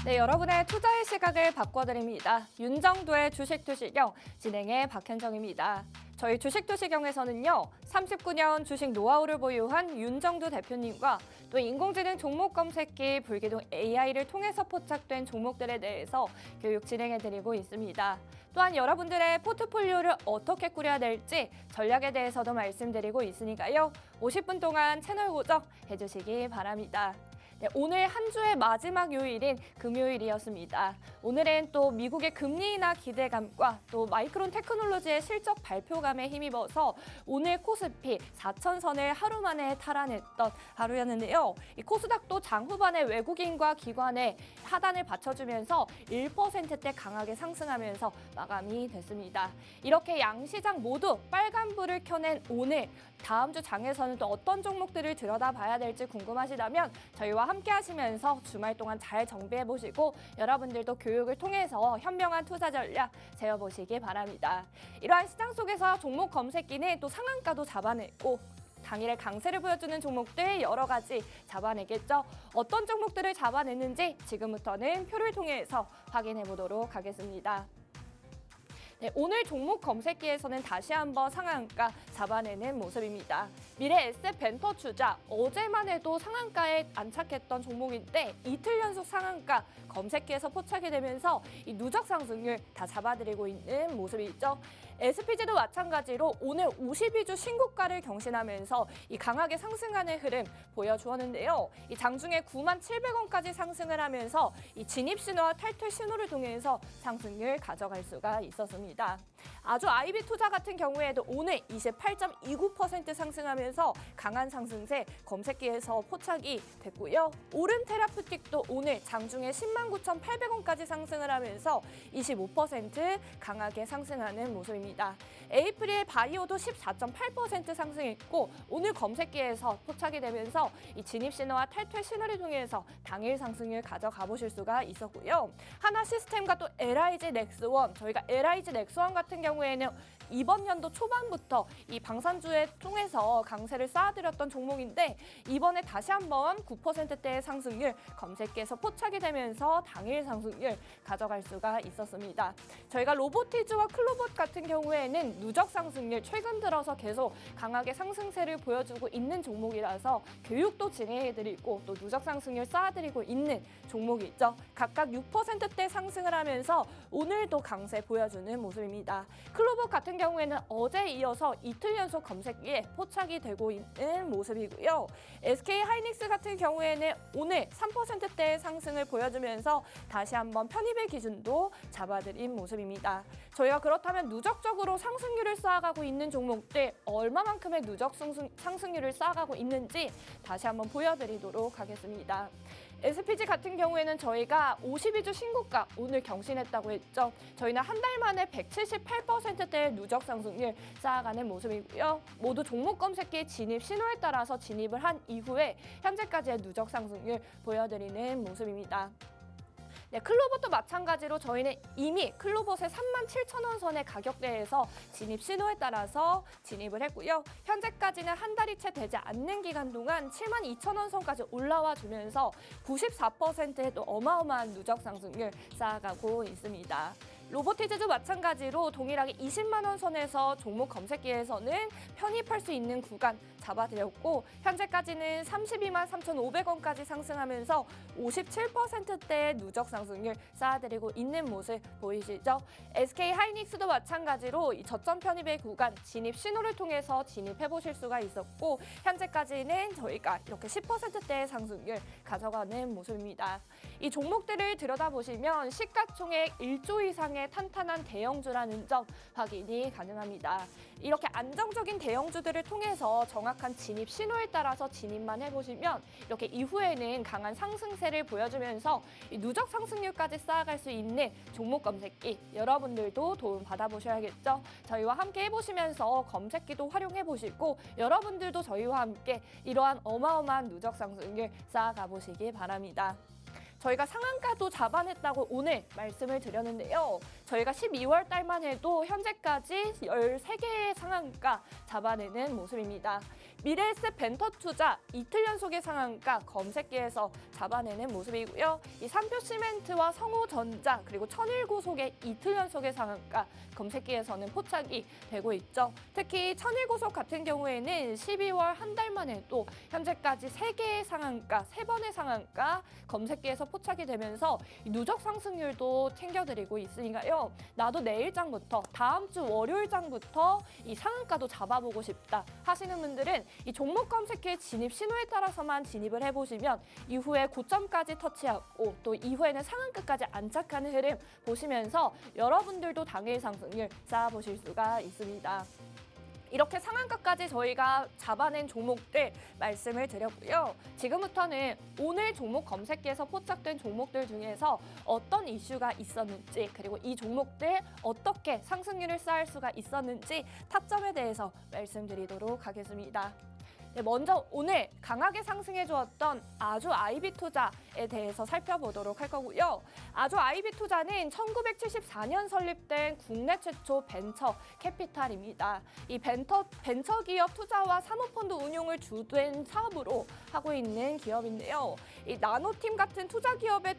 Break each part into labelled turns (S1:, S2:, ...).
S1: 네, 여러분의 투자의 시각을 바꿔드립니다. 윤정도의 주식투시경 진행의 박현정입니다. 저희 주식투시경에서는요, 39년 주식 노하우를 보유한 윤정도 대표님과 또 인공지능 종목 검색기 불기둥 AI를 통해서 포착된 종목들에 대해서 교육 진행해드리고 있습니다. 또한 여러분들의 포트폴리오를 어떻게 꾸려야 될지 전략에 대해서도 말씀드리고 있으니까요. 50분 동안 채널 고정 해주시기 바랍니다. 네, 오늘 한 주의 마지막 요일인 금요일이었습니다. 오늘은 또 미국의 금리 인하 기대감과 또 마이크론 테크놀로지의 실적 발표감에 힘입어서 오늘 코스피 4,000선을 하루 만에 탈환했던 하루였는데요. 이 코스닥도 장 후반에 외국인과 기관의 하단을 받쳐주면서 1%대 강하게 상승하면서 마감이 됐습니다. 이렇게 양시장 모두 빨간불을 켜낸 오늘, 다음 주 장에서는 또 어떤 종목들을 들여다봐야 될지 궁금하시다면 저희와 함께 하시면서 주말 동안 잘 정비해보시고 여러분들도 교육을 통해서 현명한 투자 전략 세워보시기 바랍니다. 이러한 시장 속에서 종목 검색기는 또 상한가도 잡아내고 당일의 강세를 보여주는 종목들 여러 가지 잡아내겠죠. 어떤 종목들을 잡아냈는지 지금부터는 표를 통해서 확인해 보도록 하겠습니다. 네, 오늘 종목 검색기에서는 다시 한번 상한가 잡아내는 모습입니다. 미래 에셋 벤처 투자, 어제만 해도 상한가에 안착했던 종목인데 이틀 연속 상한가 검색기에서 포착이 되면서 이 누적 상승률 다 잡아드리고 있는 모습이죠. SPG도 마찬가지로 오늘 52주 신고가를 경신하면서 이 강하게 상승하는 흐름 보여주었는데요. 이 장중에 97,700원까지 상승을 하면서 이 진입 신호와 탈퇴 신호를 통해서 상승률 가져갈 수가 있었습니다. 아주 IB 투자 같은 경우에도 오늘 28.29% 상승하면서 강한 상승세 검색기에서 포착이 됐고요. 오른 테라퓨틱도 오늘 장중에 109,800원까지 상승을 하면서 25% 강하게 상승하는 모습입니다. 에이프릴 바이오도 14.8% 상승했고 오늘 검색기에서 포착이 되면서 이 진입 신호와 탈퇴 신호를 통해서 당일 상승을 가져가 보실 수가 있었고요. 하나 시스템과 또 LIG 넥스원, 저희가 LIG 넥스원 같은 경우에는 이번 연도 초반부터 이 방산주에 통해서 강세를 쌓아드렸던 종목인데 이번에 다시 한번 9%대의 상승률 검색기에서 포착이 되면서 당일 상승률 가져갈 수가 있었습니다. 저희가 로보티즈와 클로봇 같은 경우에는 누적 상승률 최근 들어서 계속 강하게 상승세를 보여주고 있는 종목이라서 교육도 진행해드리고 또 누적 상승률 쌓아드리고 있는 종목이 있죠. 각각 6%대 상승을 하면서 오늘도 강세 보여주는 모습입니다. 클로봇 같은 경우에는 어제 이어서 이틀 연속 검색기에 포착이 되고 있는 모습이고요. SK 하이닉스 같은 경우에는 오늘 3%대의 상승을 보여주면서 다시 한번 편입의 기준도 잡아드린 모습입니다. 저희가 그렇다면 누적적으로 상승률을 쌓아가고 있는 종목들 얼마만큼의 누적 상승률을 쌓아가고 있는지 다시 한번 보여드리도록 하겠습니다. SPG 같은 경우에는 저희가 52주 신고가 오늘 경신했다고 했죠. 저희는 한 달 만에 178%대의 누적 상승률 쌓아가는 모습이고요. 모두 종목 검색기 진입 신호에 따라서 진입을 한 이후에 현재까지의 누적 상승률 보여드리는 모습입니다. 네, 클로봇도 마찬가지로 저희는 이미 클로봇의 37,000원 선의 가격대에서 진입 신호에 따라서 진입을 했고요. 현재까지는 한 달이 채 되지 않는 기간 동안 72,000원 선까지 올라와 주면서 94%의 또 어마어마한 누적 상승률 쌓아가고 있습니다. 로보티즈도 마찬가지로 동일하게 20만 원 선에서 종목 검색기에서는 편입할 수 있는 구간 잡아드렸고 현재까지는 32만 3,500원까지 상승하면서 57%대의 누적 상승률 쌓아드리고 있는 모습 보이시죠? SK 하이닉스도 마찬가지로 이 저점 편입의 구간 진입 신호를 통해서 진입해 보실 수가 있었고 현재까지는 저희가 이렇게 10%대의 상승률 가져가는 모습입니다. 이 종목들을 들여다보시면 시가총액 1조 이상의 탄탄한 대형주라는 점 확인이 가능합니다. 이렇게 안정적인 대형주들을 통해서 정확한 진입 신호에 따라서 진입만 해보시면 이렇게 이후에는 강한 상승세를 보여주면서 누적 상승률까지 쌓아갈 수 있는 종목 검색기 여러분들도 도움 받아보셔야겠죠. 저희와 함께 해보시면서 검색기도 활용해보시고 여러분들도 저희와 함께 이러한 어마어마한 누적 상승률 쌓아가 보시기 바랍니다. 저희가 상한가도 잡아냈다고 오늘 말씀을 드렸는데요. 저희가 12월 달만 해도 현재까지 13개의 상한가 잡아내는 모습입니다. 미래에셋 벤터 투자 이틀 연속의 상한가 검색기에서 잡아내는 모습이고요. 이 삼표 시멘트와 성호전자 그리고 천일고속의 이틀 연속의 상한가 검색기에서는 포착이 되고 있죠. 특히 천일고속 같은 경우에는 12월 한 달만 해도 현재까지 3개의 상한가, 3번의 상한가 검색기에서 포착이 되면서 누적 상승률도 챙겨드리고 있으니까요. 나도 내일장부터 다음 주 월요일장부터 이 상한가도 잡아보고 싶다 하시는 분들은 이 종목 검색기의 진입 신호에 따라서만 진입을 해보시면 이후에 고점까지 터치하고 또 이후에는 상한가까지 안착하는 흐름 보시면서 여러분들도 당일 상승률 쌓아보실 수가 있습니다. 이렇게 상한가까지 저희가 잡아낸 종목들 말씀을 드렸고요. 지금부터는 오늘 종목 검색기에서 포착된 종목들 중에서 어떤 이슈가 있었는지 그리고 이 종목들 어떻게 상승률을 쌓을 수가 있었는지 타점에 대해서 말씀드리도록 하겠습니다. 네, 먼저 오늘 강하게 상승해주었던 아주 아이비 투자에 대해서 살펴보도록 할 거고요. 아주 아이비 투자는 1974년 설립된 국내 최초 벤처 캐피탈입니다. 이 벤처 기업 투자와 사모펀드 운용을 주된 사업으로 하고 있는 기업인데요. 이 나노팀 같은 투자 기업의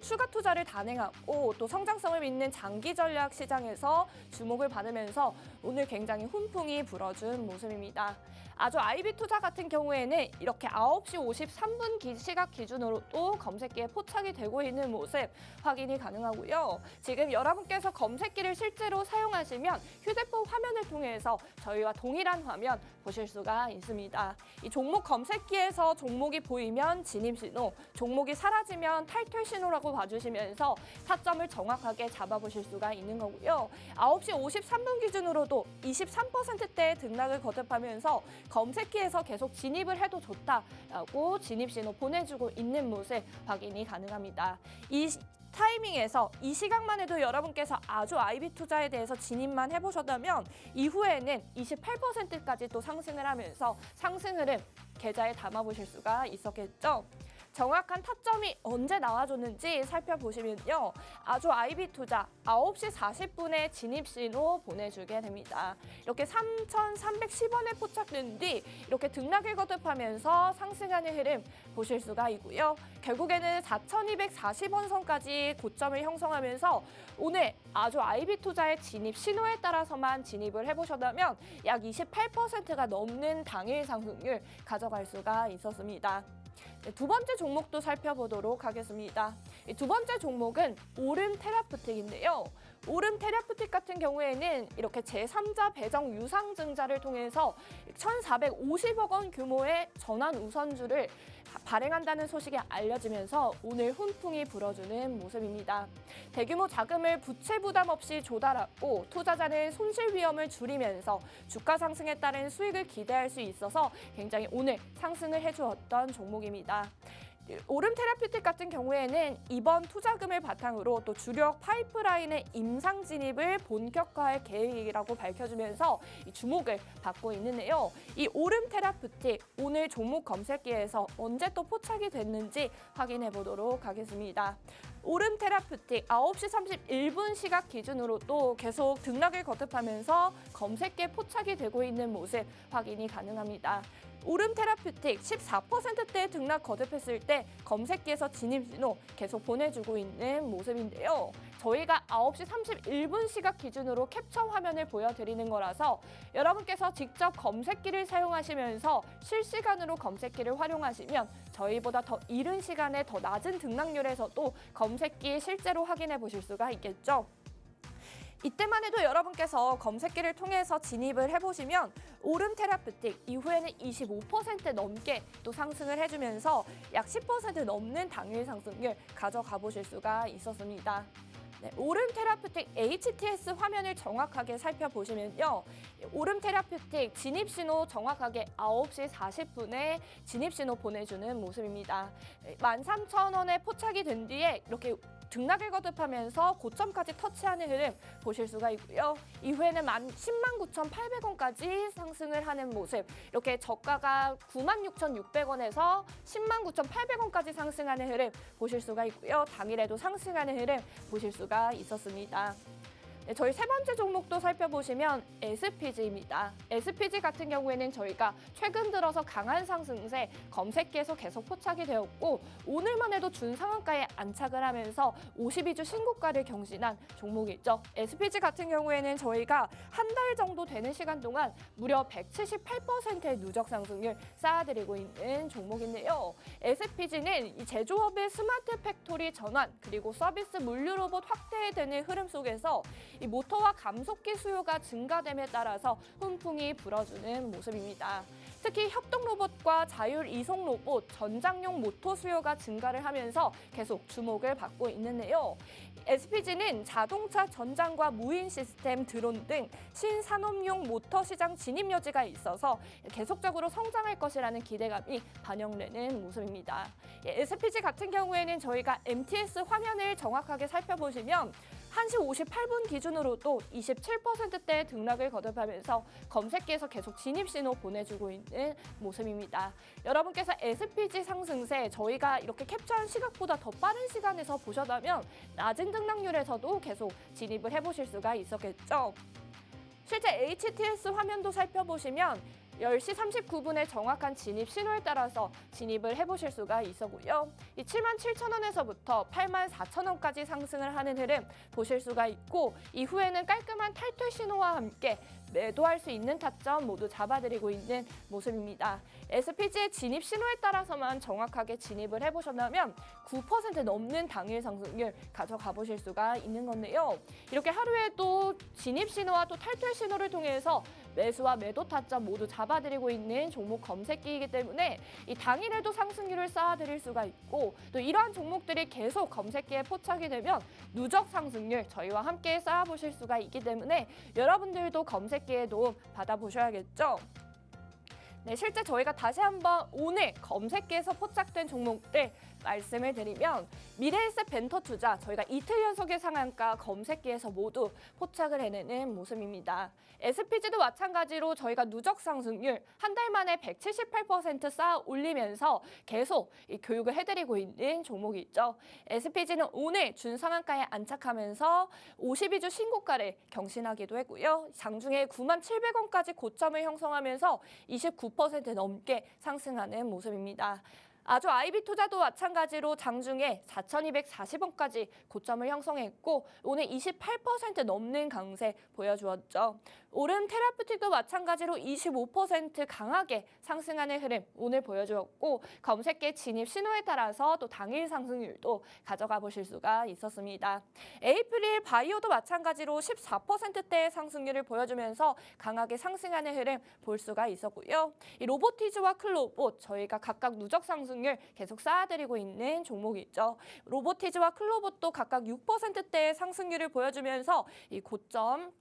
S1: 추가 투자를 단행하고 또 성장성을 믿는 장기 전략 시장에서 주목을 받으면서 오늘 굉장히 훈풍이 불어준 모습입니다. 아주 아이비 투자 같은 경우에는 이렇게 9시 53분 시각 기준으로도 검색기에 포착이 되고 있는 모습 확인이 가능하고요. 지금 여러분께서 검색기를 실제로 사용하시면 휴대폰 화면을 통해서 저희와 동일한 화면 보실 수가 있습니다. 이 종목 검색기에서 종목이 보이면 진입 신호, 종목이 사라지면 탈퇴 신호라고 봐주시면서 타점을 정확하게 잡아보실 수가 있는 거고요. 9시 53분 기준으로도 23%대의 등락을 거듭하면서 검색기에서 계속 진입을 해도 좋다라고 진입 신호 보내주고 있는 모습 확인이 가능합니다. 이 타이밍에서 이 시각만 해도 여러분께서 아주 아이비 투자에 대해서 진입만 해보셨다면 이후에는 28%까지 또 상승을 하면서 상승 흐름 계좌에 담아보실 수가 있었겠죠. 정확한 타점이 언제 나와줬는지 살펴보시면요. 아주 아이비 투자 9시 40분에 진입 신호 보내주게 됩니다. 이렇게 3,310원에 포착된 뒤 이렇게 등락을 거듭하면서 상승하는 흐름 보실 수가 있고요. 결국에는 4,240원 선까지 고점을 형성하면서 오늘 아주 아이비 투자의 진입 신호에 따라서만 진입을 해보셨다면 약 28%가 넘는 당일 상승률 가져갈 수가 있었습니다. 네, 두 번째 종목도 살펴보도록 하겠습니다. 두 번째 종목은 오름 테라푸틱인데요. 오름 테라푸틱 같은 경우에는 이렇게 제3자 배정 유상증자를 통해서 1,450억 원 규모의 전환 우선주를 발행한다는 소식이 알려지면서 오늘 훈풍이 불어주는 모습입니다. 대규모 자금을 부채 부담 없이 조달하고 투자자는 손실 위험을 줄이면서 주가 상승에 따른 수익을 기대할 수 있어서 굉장히 오늘 상승을 해주었던 종목입니다. 오름 테라퓨틱 같은 경우에는 이번 투자금을 바탕으로 또 주력 파이프라인의 임상 진입을 본격화할 계획이라고 밝혀주면서 이 주목을 받고 있는데요. 이 오름 테라퓨틱 오늘 종목 검색기에서 언제 또 포착이 됐는지 확인해 보도록 하겠습니다. 오름 테라퓨틱 9시 31분 시각 기준으로 또 계속 등락을 거듭하면서 검색기에 포착이 되고 있는 모습 확인이 가능합니다. 오름 테라퓨틱 14%대 등락 거듭했을 때 검색기에서 진입 신호 계속 보내주고 있는 모습인데요. 저희가 9시 31분 시각 기준으로 캡처 화면을 보여드리는 거라서 여러분께서 직접 검색기를 사용하시면서 실시간으로 검색기를 활용하시면 저희보다 더 이른 시간에 더 낮은 등락률에서도 검색기 실제로 확인해 보실 수가 있겠죠. 이때만 해도 여러분께서 검색기를 통해서 진입을 해보시면 오름 테라퓨틱 이후에는 25% 넘게 또 상승을 해주면서 약 10% 넘는 당일 상승률 가져가 보실 수가 있었습니다. 네, 오름 테라퓨틱 HTS 화면을 정확하게 살펴보시면요. 오름 테라퓨틱 진입 신호 정확하게 9시 40분에 진입 신호 보내주는 모습입니다. 13,000원에 포착이 된 뒤에 이렇게 등락을 거듭하면서 고점까지 터치하는 흐름 보실 수가 있고요. 이후에는 109,800원까지 상승을 하는 모습. 이렇게 저가가 96,600원에서 109,800원까지 상승하는 흐름 보실 수가 있고요. 당일에도 상승하는 흐름 보실 수가 있었습니다. 네, 저희 세 번째 종목도 살펴보시면 SPG입니다. SPG 같은 경우에는 저희가 최근 들어서 강한 상승세 검색기에서 계속 포착이 되었고 오늘만 해도 준상한가에 안착을 하면서 52주 신고가를 경신한 종목이죠. SPG 같은 경우에는 저희가 한 달 정도 되는 시간 동안 무려 178%의 누적 상승률 쌓아드리고 있는 종목인데요. SPG는 이 제조업의 스마트 팩토리 전환 그리고 서비스 물류 로봇 확대되는 흐름 속에서 이 모터와 감속기 수요가 증가됨에 따라서 훈풍이 불어주는 모습입니다. 특히 협동 로봇과 자율 이송 로봇, 전장용 모터 수요가 증가를 하면서 계속 주목을 받고 있는데요. SPG는 자동차 전장과 무인 시스템, 드론 등 신산업용 모터 시장 진입 여지가 있어서 계속적으로 성장할 것이라는 기대감이 반영되는 모습입니다. SPG 같은 경우에는 저희가 MTS 화면을 정확하게 살펴보시면 1시 58분 기준으로도 27%대 등락을 거듭하면서 검색기에서 계속 진입 신호 보내주고 있는 모습입니다. 여러분께서 SPG 상승세 저희가 이렇게 캡처한 시각보다 더 빠른 시간에서 보셨다면 낮은 등락률에서도 계속 진입을 해보실 수가 있었겠죠. 실제 HTS 화면도 살펴보시면 10시 39분의 정확한 진입 신호에 따라서 진입을 해보실 수가 있었고요. 이 77,000원에서부터 84,000원까지 상승을 하는 흐름 보실 수가 있고 이후에는 깔끔한 탈퇴 신호와 함께 매도할 수 있는 타점 모두 잡아드리고 있는 모습입니다. SPG의 진입 신호에 따라서만 정확하게 진입을 해보셨다면 9% 넘는 당일 상승률 가져가 보실 수가 있는 건데요. 이렇게 하루에도 진입 신호와 또 탈퇴 신호를 통해서 매수와 매도 타점 모두 잡아드리고 있는 종목 검색기이기 때문에 이 당일에도 상승률을 쌓아드릴 수가 있고 또 이러한 종목들이 계속 검색기에 포착이 되면 누적 상승률 저희와 함께 쌓아보실 수가 있기 때문에 여러분들도 검색기에 도움 받아보셔야겠죠. 네, 실제 저희가 다시 한번 오늘 검색기에서 포착된 종목들 말씀을 드리면 미래에셋 벤터투자 저희가 이틀 연속의 상한가 검색기에서 모두 포착을 해내는 모습입니다. SPG도 마찬가지로 저희가 누적 상승률 한 달 만에 178% 쌓아 올리면서 계속 이 교육을 해드리고 있는 종목이 있죠. SPG는 오늘 준상한가에 안착하면서 52주 신고가를 경신하기도 했고요. 장중에 97,000원까지 고점을 형성하면서 29% 넘게 상승하는 모습입니다. 아주 IB투자도 마찬가지로 장중에 4,240원까지 고점을 형성했고 오늘 28% 넘는 강세 보여주었죠. 오름 테라퓨틱도 마찬가지로 25% 강하게 상승하는 흐름 오늘 보여주었고 검색계 진입 신호에 따라서 또 당일 상승률도 가져가 보실 수가 있었습니다. 에이프릴 바이오도 마찬가지로 14%대의 상승률을 보여주면서 강하게 상승하는 흐름 볼 수가 있었고요. 이 로보티즈와 클로봇 저희가 각각 누적 상승률 계속 쌓아드리고 있는 종목이죠. 로보티즈와 클로봇도 각각 6%대의 상승률을 보여주면서 이 고점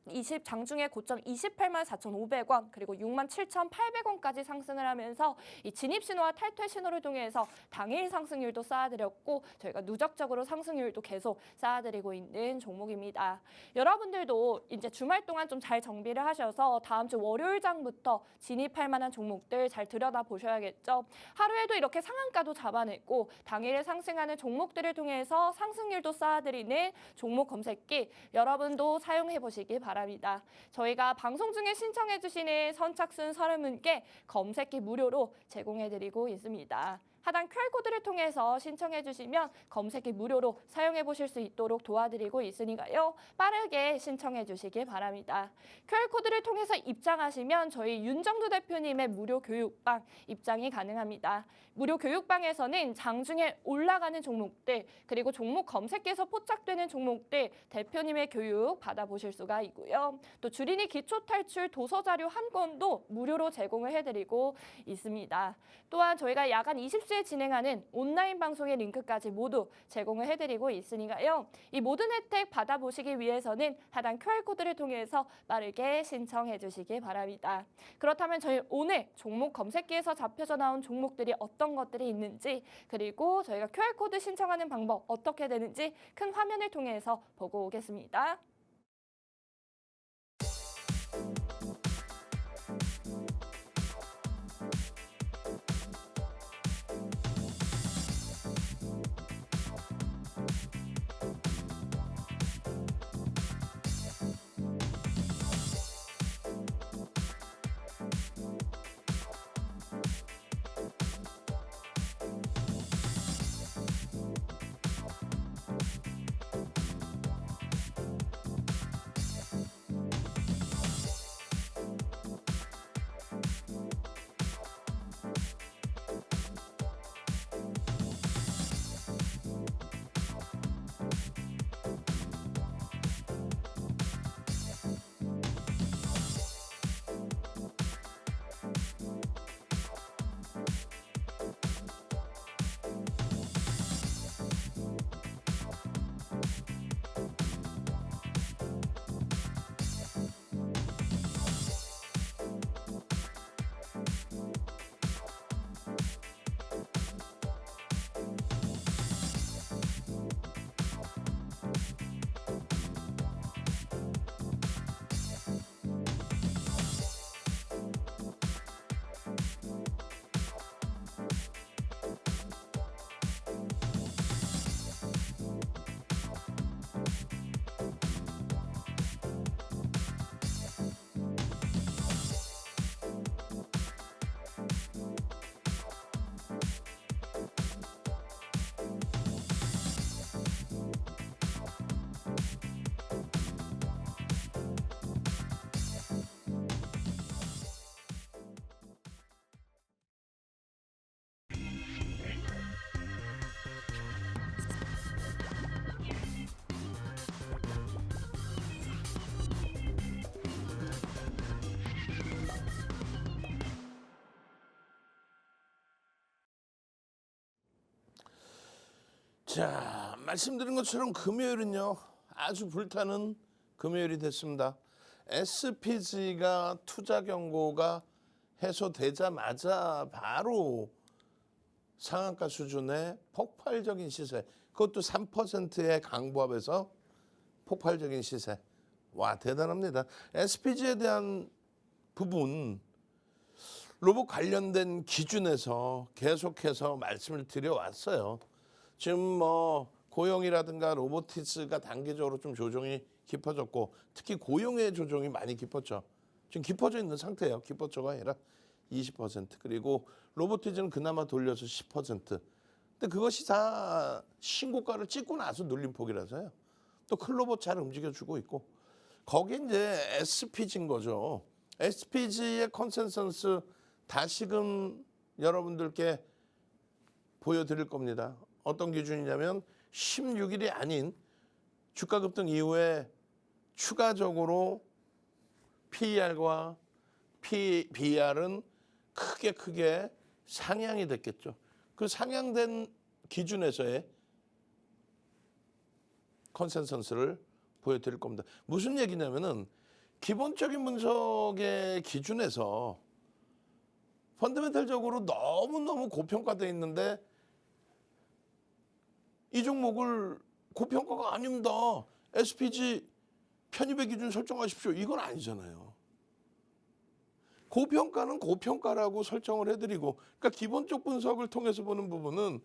S1: 장중에 고점 284,500원 그리고 67,800원까지 상승을 하면서 이 진입 신호와 탈퇴 신호를 통해서 당일 상승률도 쌓아드렸고 저희가 누적적으로 상승률도 계속 쌓아드리고 있는 종목입니다. 여러분들도 이제 주말 동안 좀 잘 정비를 하셔서 다음 주 월요일장부터 진입할 만한 종목들 잘 들여다보셔야겠죠. 하루에도 이렇게 상한가도 잡아내고 당일에 상승하는 종목들을 통해서 상승률도 쌓아드리는 종목 검색기 여러분도 사용해보시기 바랍니다. 저희가 방송 중에 신청해주시는 선착순 30분께 검색기 무료로 제공해드리고 있습니다. 하단 QR코드를 통해서 신청해 주시면 검색기 무료로 사용해 보실 수 있도록 도와드리고 있으니까요. 빠르게 신청해 주시기 바랍니다. QR코드를 통해서 입장하시면 저희 윤정두 대표님의 무료 교육방 입장이 가능합니다. 무료 교육방에서는 장중에 올라가는 종목들 그리고 종목 검색기에서 포착되는 종목들 대표님의 교육 받아보실 수가 있고요. 또 주린이 기초탈출 도서자료 한 권도 무료로 제공을 해드리고 있습니다. 또한 저희가 야간 20시에 진행하는 온라인 방송의 링크까지 모두 제공을 해드리고 있으니까요. 이 모든 혜택 받아보시기 위해서는 하단 QR코드를 통해서 빠르게 신청해 주시기 바랍니다. 그렇다면 저희 오늘 종목 검색기에서 잡혀져 나온 종목들이 어떤 것들이 있는지 그리고 저희가 QR코드 신청하는 방법 어떻게 되는지 큰 화면을 통해서 보고 오겠습니다.
S2: 자, 말씀드린 것처럼 금요일은요, 아주 불타는 금요일이 됐습니다. SPG가 투자 경고가 해소되자마자 바로 상한가 수준의 폭발적인 시세, 그것도 3%의 강보합에서 폭발적인 시세. 와, 대단합니다. SPG에 대한 부분, 로봇 관련된 기준에서 계속해서 말씀을 드려왔어요. 지금 뭐 고용이라든가 로보티스가 단기적으로 좀 조정이 깊어졌고, 특히 고용의 조정이 많이 깊었죠. 지금 깊어져 있는 상태예요. 깊어져가 아니라 20%. 그리고 로보티즈는 그나마 돌려서 10%. 근데 그것이 다 신고가를 찍고 나서 눌림폭이라서요. 또 클로봇 잘 움직여주고 있고, 거기에 이제 SPG인 거죠. SPG의 컨센서스 다시금 여러분들께 보여드릴 겁니다. 어떤 기준이냐면 16일이 아닌 주가 급등 이후에 추가적으로 PER과 PBR은 크게 상향이 됐겠죠. 그 상향된 기준에서의 컨센서스를 보여드릴 겁니다. 무슨 얘기냐면은 기본적인 분석의 기준에서 펀더멘탈적으로 너무너무 고평가되어 있는데 이 종목을 고평가가 아닙니다. SPG 편입의 기준 설정하십시오. 이건 아니잖아요. 고평가는 고평가라고 설정을 해드리고, 그러니까 기본적 분석을 통해서 보는 부분은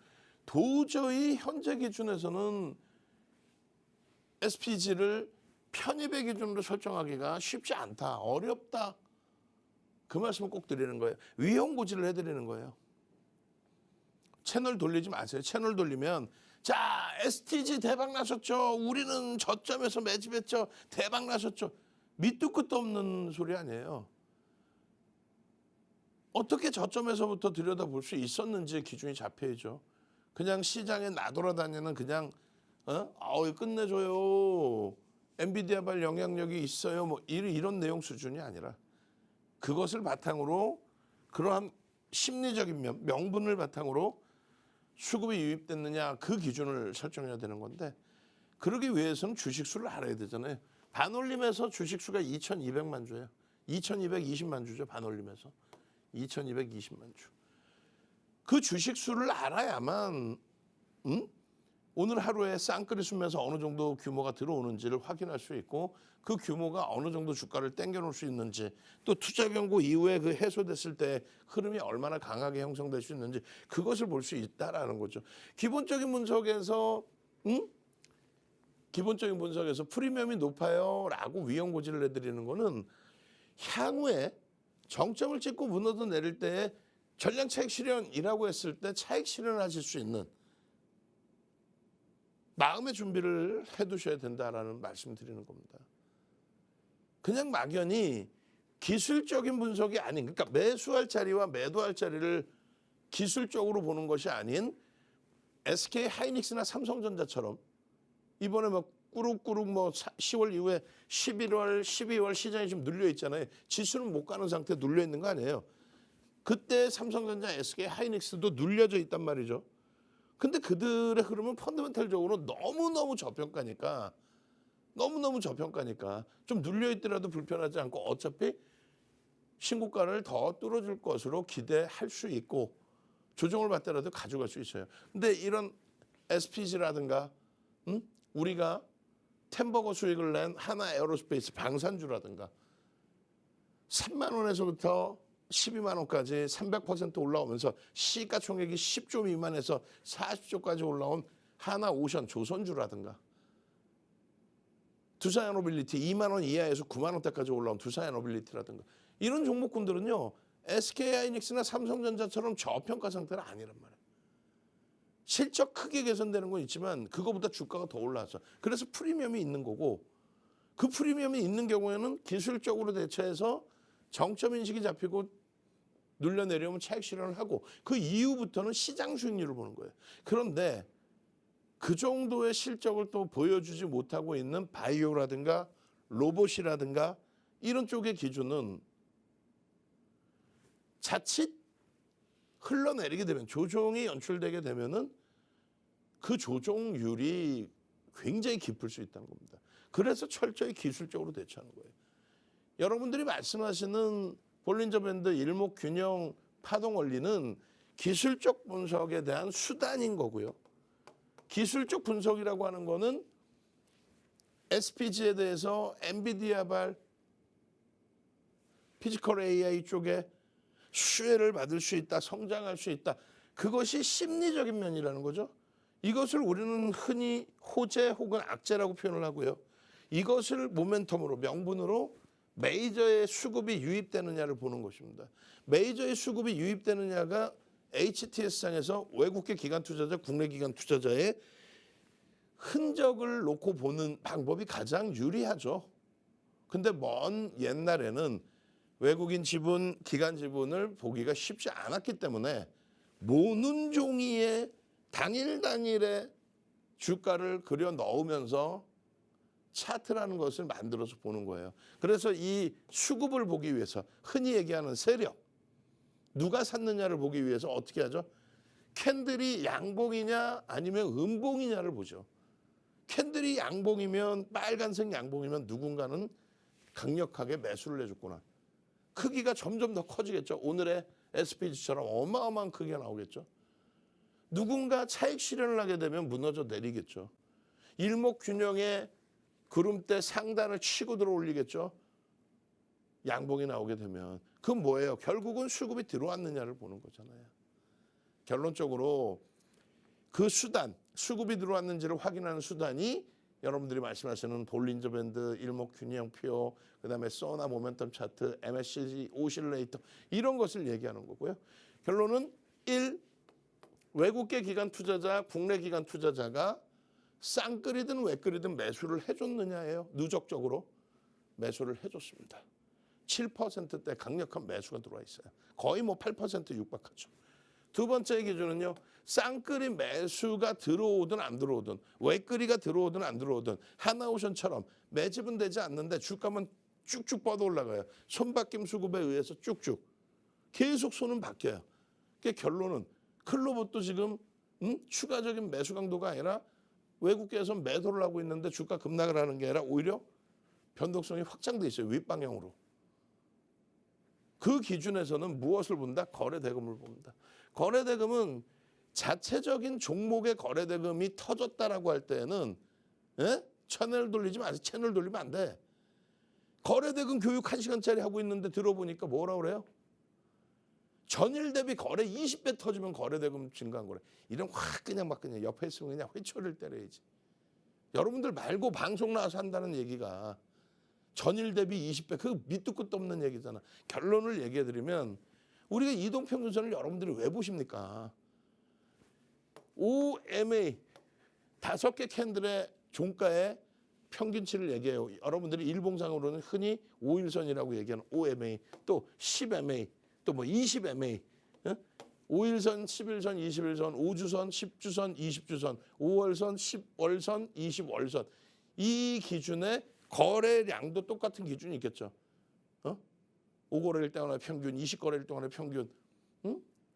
S2: 도저히 현재 기준에서는 SPG를 편입의 기준으로 설정하기가 쉽지 않다, 어렵다. 그 말씀을 꼭 드리는 거예요. 위험 고지를 해드리는 거예요. 채널 돌리지 마세요. 채널 돌리면 자, STG 대박 나셨죠. 우리는 저점에서 매집했죠. 대박 나셨죠. 밑도 끝도 없는 소리 아니에요. 어떻게 저점에서부터 들여다볼 수 있었는지 기준이 잡혀야죠. 그냥 시장에 나돌아다니는 그냥 끝내줘요. 엔비디아발 영향력이 있어요. 뭐 이런 내용 수준이 아니라 그것을 바탕으로 그러한 심리적인 명분을 바탕으로 수급이 유입됐느냐, 그 기준을 설정해야 되는 건데, 그러기 위해서는 주식수를 알아야 되잖아요. 반올림에서 주식수가 2,200만 주예요. 2,220만 주죠. 반올림에서 2,220만 주. 그 주식수를 알아야만 오늘 하루에 쌍끌이 수면서 어느 정도 규모가 들어오는지를 확인할 수 있고, 그 규모가 어느 정도 주가를 땡겨놓을 수 있는지, 또 투자 경고 이후에 그 해소됐을 때 흐름이 얼마나 강하게 형성될 수 있는지, 그것을 볼 수 있다라는 거죠. 기본적인 분석에서 프리미엄이 높아요라고 위험 고지를 내드리는 거는 향후에 정점을 찍고 무너져 내릴 때 전량 차익 실현이라고 했을 때 차익 실현하실 수 있는 마음의 준비를 해두셔야 된다라는 말씀 드리는 겁니다. 그냥 막연히 기술적인 분석이 아닌, 그러니까 매수할 자리와 매도할 자리를 기술적으로 보는 것이 아닌 SK 하이닉스나 삼성전자처럼 이번에 막 꾸룩꾸룩 10월 이후에 11월, 12월 시장이 좀 눌려 있잖아요. 지수는 못 가는 상태 눌려 있는 거 아니에요. 그때 삼성전자, SK 하이닉스도 눌려져 있단 말이죠. 근데 그들의 흐름은 펀더멘탈적으로 너무너무 저평가니까 좀 눌려있더라도 불편하지 않고 어차피 신고가를 더 뚫어줄 것으로 기대할 수 있고 조정을 받더라도 가져갈 수 있어요. 근데 이런 SPG라든가 우리가 템버거 수익을 낸 하나 에어로스페이스 방산주라든가 3만 원에서부터 12만 원까지 300% 올라오면서 시가총액이 10조 미만에서 40조까지 올라온 하나오션 조선주라든가 두산에너빌리티 2만 원 이하에서 9만 원대까지 올라온 두산에너빌리티라든가 이런 종목군들은요. SK하이닉스나 삼성전자처럼 저평가 상태는 아니란 말이에요. 실적 크게 개선되는 건 있지만 그거보다 주가가 더 올라왔어. 그래서 프리미엄이 있는 거고, 그 프리미엄이 있는 경우에는 기술적으로 대처해서 정점 인식이 잡히고 눌려 내려오면 차익 실현을 하고 그 이후부터는 시장 수익률을 보는 거예요. 그런데 그 정도의 실적을 또 보여주지 못하고 있는 바이오라든가 로봇이라든가 이런 쪽의 기준은 자칫 흘러내리게 되면, 조정이 연출되게 되면은 그 조종률이 굉장히 깊을 수 있다는 겁니다. 그래서 철저히 기술적으로 대처하는 거예요. 여러분들이 말씀하시는 볼린저 밴드 일목균형 파동 원리는 기술적 분석에 대한 수단인 거고요. 기술적 분석이라고 하는 거는 SPG에 대해서 엔비디아발 피지컬 AI 쪽에 수혜를 받을 수 있다, 성장할 수 있다. 그것이 심리적인 면이라는 거죠. 이것을 우리는 흔히 호재 혹은 악재라고 표현을 하고요. 이것을 모멘텀으로, 명분으로 메이저의 수급이 유입되느냐를 보는 것입니다. 메이저의 수급이 유입되느냐가 HTS상에서 외국계 기관 투자자, 국내 기관 투자자의 흔적을 놓고 보는 방법이 가장 유리하죠. 근데 먼 옛날에는 외국인 지분, 기관 지분을 보기가 쉽지 않았기 때문에 모는 종이에 단일의 주가를 그려 넣으면서 차트라는 것을 만들어서 보는 거예요. 그래서 이 수급을 보기 위해서 흔히 얘기하는 세력, 누가 샀느냐를 보기 위해서 어떻게 하죠? 캔들이 양봉이냐 아니면 음봉이냐를 보죠. 캔들이 양봉이면, 빨간색 양봉이면 누군가는 강력하게 매수를 해줬구나. 크기가 점점 더 커지겠죠. 오늘의 SPG처럼 어마어마한 크기가 나오겠죠. 누군가 차익 실현을 하게 되면 무너져 내리겠죠. 일목균형의 구름대 상단을 치고 들어 올리겠죠. 양봉이 나오게 되면. 그건 뭐예요? 결국은 수급이 들어왔느냐를 보는 거잖아요. 결론적으로 그 수단, 수급이 들어왔는지를 확인하는 수단이 여러분들이 말씀하시는 볼린저 밴드, 일목균형표, 그다음에 소나 모멘텀 차트, MACD 오실레이터 이런 것을 얘기하는 거고요. 결론은 1. 외국계 기관 투자자, 국내 기관 투자자가 쌍끌이든 외끌이든 매수를 해줬느냐예요. 누적적으로 매수를 해줬습니다. 7%대 강력한 매수가 들어와 있어요. 거의 뭐 8% 육박하죠. 두 번째 기준은요. 쌍끌이 매수가 들어오든 안 들어오든 외끌이가 들어오든 안 들어오든 하나오션처럼 매집은 되지 않는데 주가만 쭉쭉 뻗어 올라가요. 손바뀜 수급에 의해서 쭉쭉. 계속 손은 바뀌어요. 그 결론은 클로봇도 지금 추가적인 매수 강도가 아니라 외국계에서 매도를 하고 있는데 주가 급락을 하는 게 아니라 오히려 변동성이 확장돼 있어요. 윗방향으로. 그 기준에서는 무엇을 본다? 거래대금을 봅니다. 거래대금은 자체적인 종목의 거래대금이 터졌다라고 할 때는 채널 돌리지 마세요. 채널 돌리면 안 돼. 거래대금 교육 1시간짜리 하고 있는데 들어보니까 뭐라 그래요? 전일 대비 거래 20배 터지면 거래대금 증가한 거래. 이런 확 그냥 막 그냥 옆에 있으면 그냥 회초리를 때려야지. 여러분들 말고 방송 나와서 한다는 얘기가 전일 대비 20배 그 밑도 끝도 없는 얘기잖아. 결론을 얘기해드리면 우리가 이동평균선을 여러분들이 왜 보십니까? OMA 5개 캔들의 종가의 평균치를 얘기해요. 여러분들이 일봉상으로는 흔히 5일선이라고 얘기하는 OMA, 또 10MA, 또 뭐 20MA, 5일선, 11선, 21선, 5주선, 10주선, 20주선, 5월선, 10월선, 20월선. 이 기준의 거래량도 똑같은 기준이 있겠죠. 5거래일 동안의 평균, 20거래일 동안의 평균,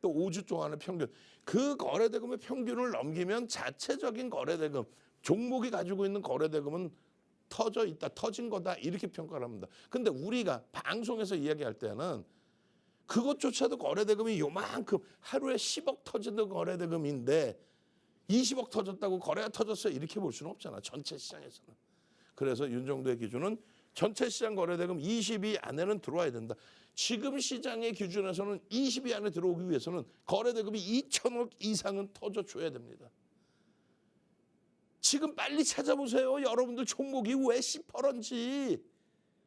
S2: 또 5주 동안의 평균. 그 거래대금의 평균을 넘기면 자체적인 거래대금, 종목이 가지고 있는 거래대금은 터져 있다, 터진 거다 이렇게 평가를 합니다. 근데 우리가 방송에서 이야기할 때는 그것조차도 거래대금이 요만큼 하루에 10억 터지는 거래대금인데 20억 터졌다고 거래가 터졌어요 이렇게 볼 수는 없잖아. 전체 시장에서는. 그래서 윤정도의 기준은 전체 시장 거래대금 20위 안에는 들어와야 된다. 지금 시장의 기준에서는 20위 안에 들어오기 위해서는 거래대금이 2천억 이상은 터져줘야 됩니다. 지금 빨리 찾아보세요. 여러분들 종목이 왜 시퍼런지.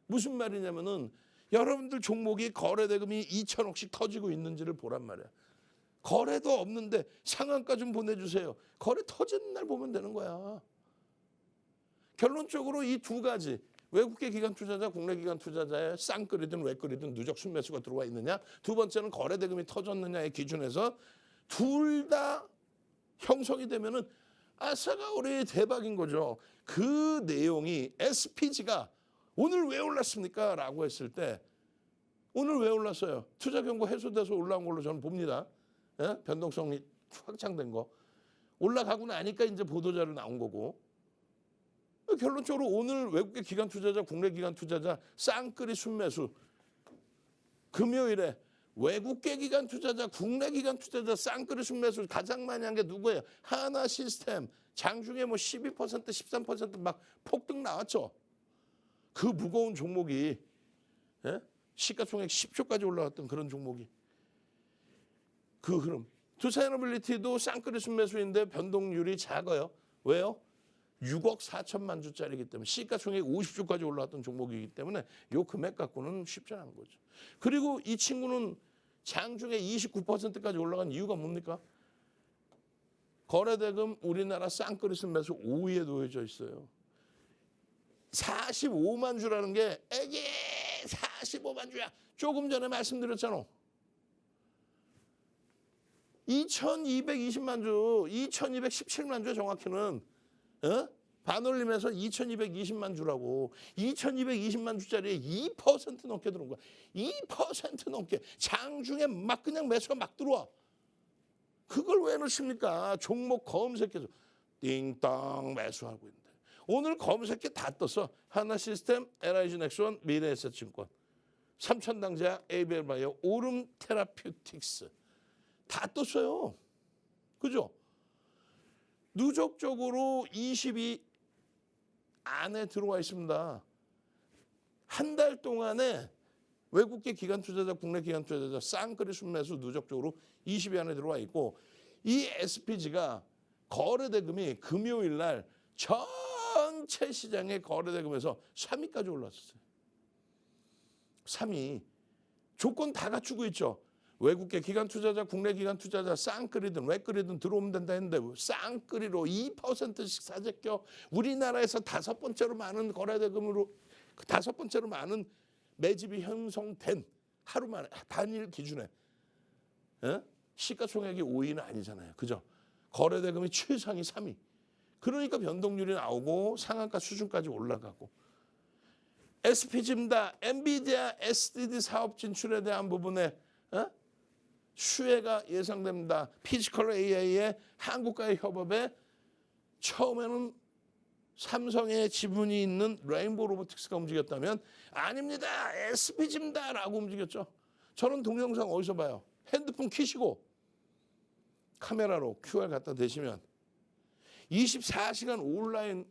S2: 무슨 말이냐면은 여러분들 종목이 거래대금이 2천억씩 터지고 있는지를 보란 말이야. 거래도 없는데 상한가 좀 보내주세요. 거래 터지는 날 보면 되는 거야. 결론적으로 이 두 가지 외국계 기관 투자자, 국내 기관 투자자의 쌍끌이든 외끌이든 누적 순매수가 들어와 있느냐. 두 번째는 거래대금이 터졌느냐의 기준에서 둘 다 형성이 되면은 아싸가오리 대박인 거죠. 그 내용이 SPG가 오늘 왜 올랐습니까? 라고 했을 때 오늘 왜 올랐어요? 투자 경고 해소돼서 올라온 걸로 저는 봅니다. 변동성이 확장된 거. 올라가고 나니까 이제 보도자료 나온 거고. 결론적으로 오늘 외국계 기관 투자자, 국내 기관 투자자 쌍끌이 순매수. 금요일에 외국계 기관 투자자, 국내 기관 투자자 쌍끌이 순매수 가장 많이 한 게 누구예요? 하나 시스템. 장중에 뭐 12%, 13%막 폭등 나왔죠. 그 무거운 종목이, 예? 시가총액 10조까지 올라왔던 그런 종목이. 그 흐름. 두산에너빌리티도 쌍끌이 순매수인데 변동률이 작아요. 왜요? 6억 4천만 주짜리이기 때문에 시가총액 50조까지 올라왔던 종목이기 때문에 요 금액 갖고는 쉽지 않은 거죠. 그리고 이 친구는 장중에 29%까지 올라간 이유가 뭡니까? 거래대금 우리나라 쌍끌이 순매수 5위에 놓여져 있어요. 45만 주라는 게 에게 45만 주야. 조금 전에 말씀드렸잖아. 2220만 주, 2217만 주 정확히는 반올림해서 2220만 주라고. 2220만 주짜리에 2% 넘게 들어온 거야. 2% 넘게. 장중에 막 그냥 매수가 막 들어와. 그걸 왜 넣습니까? 종목 검색해서 띵땅 매수하고 있는데. 오늘 검색해 다 떴어. 하나시스템, LIG넥스원, 미래에셋증권, 삼천당제약, ABL바이오, 오름 테라퓨틱스 다 떴어요. 그죠? 누적적으로 20위 안에 들어와 있습니다. 한 달 동안에 외국계 기관 투자자, 국내 기관 투자자 쌍끌이 순매수 누적적으로 20위 안에 들어와 있고, 이 SPG가 거래대금이 금요일 날 전체 시장의 거래대금에서 3위까지 올랐어요. 3위. 조건 다 갖추고 있죠. 외국계 기관 투자자, 국내 기관 투자자 쌍끌이든 외끌이든 들어오면 된다 했는데 쌍끌이로 2%씩 사재껴 우리나라에서 5번째로 많은 거래대금으로 5번째로 많은 매집이 형성된 하루 만에 단일 기준에 시가총액이 5위는 아니잖아요. 그죠? 거래대금이 최상위 3위. 그러니까 변동률이 나오고 상한가 수준까지 올라가고. SPG입니다. 엔비디아 SDD 사업 진출에 대한 부분에 수혜가 예상됩니다. 피지컬 AI의 한국과의 협업에 처음에는 삼성의 지분이 있는 레인보우 로보틱스가 움직였다면 아닙니다. SPG입니다. 라고 움직였죠. 저는 동영상 어디서 봐요? 핸드폰 켜시고 카메라로 QR 갖다 대시면 24시간 온라인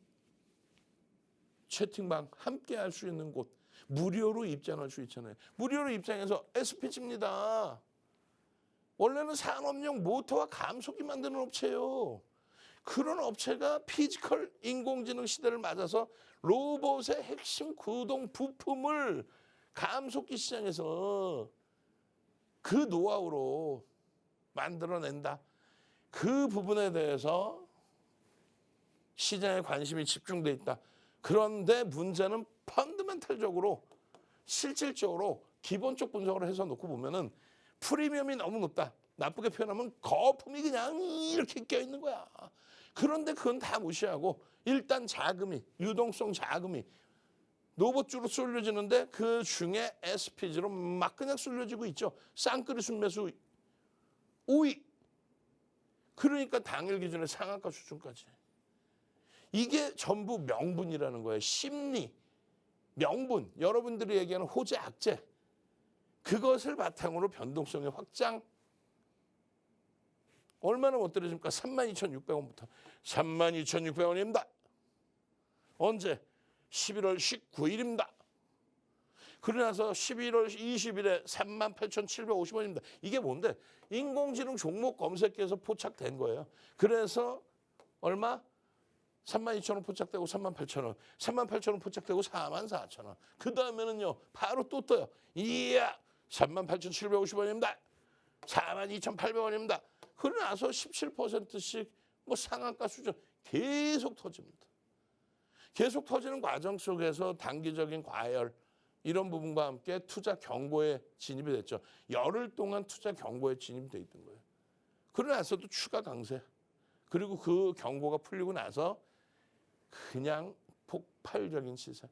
S2: 채팅방 함께 할 수 있는 곳 무료로 입장할 수 있잖아요. 무료로 입장해서 SPG입니다. 원래는 산업용 모터와 감속기 만드는 업체예요. 그런 업체가 피지컬 인공지능 시대를 맞아서 로봇의 핵심 구동 부품을 감속기 시장에서 그 노하우로 만들어낸다. 그 부분에 대해서 시장에 관심이 집중돼 있다. 그런데 문제는 펀더멘탈적으로 실질적으로 기본적 분석을 해서 놓고 보면은 프리미엄이 너무 높다. 나쁘게 표현하면 거품이 그냥 이렇게 껴있는 거야. 그런데 그건 다 무시하고 일단 자금이, 유동성 자금이 로봇주로 쏠려지는데 그 중에 SPG로 막 그냥 쏠려지고 있죠. 쌍끌이 순매수 5위. 그러니까 당일 기준에 상한가 수준까지. 이게 전부 명분이라는 거예요. 심리, 명분, 여러분들이 얘기하는 호재, 악재. 그것을 바탕으로 변동성의 확장. 얼마나 못 떨어집니까? 32,600원부터 32,600원입니다. 언제? 11월 19일입니다. 그러고 나서 11월 20일에 38,750원입니다. 이게 뭔데? 인공지능 종목 검색해서 포착된 거예요. 그래서 얼마? 32,000원 포착되고 38,000원, 38,000원 포착되고 44,000원. 그 다음에는요, 바로 또 떠요. 이야, 38,750원입니다. 42,800원입니다. 그러고 나서 17%씩 뭐 상한가 수준 계속 터집니다. 계속 터지는 과정 속에서 단기적인 과열 이런 부분과 함께 투자 경고에 진입이 됐죠. 열흘 동안 투자 경고에 진입돼 있던 거예요. 그러고 나서도 추가 강세. 그리고 그 경고가 풀리고 나서 그냥 폭발적인 시세.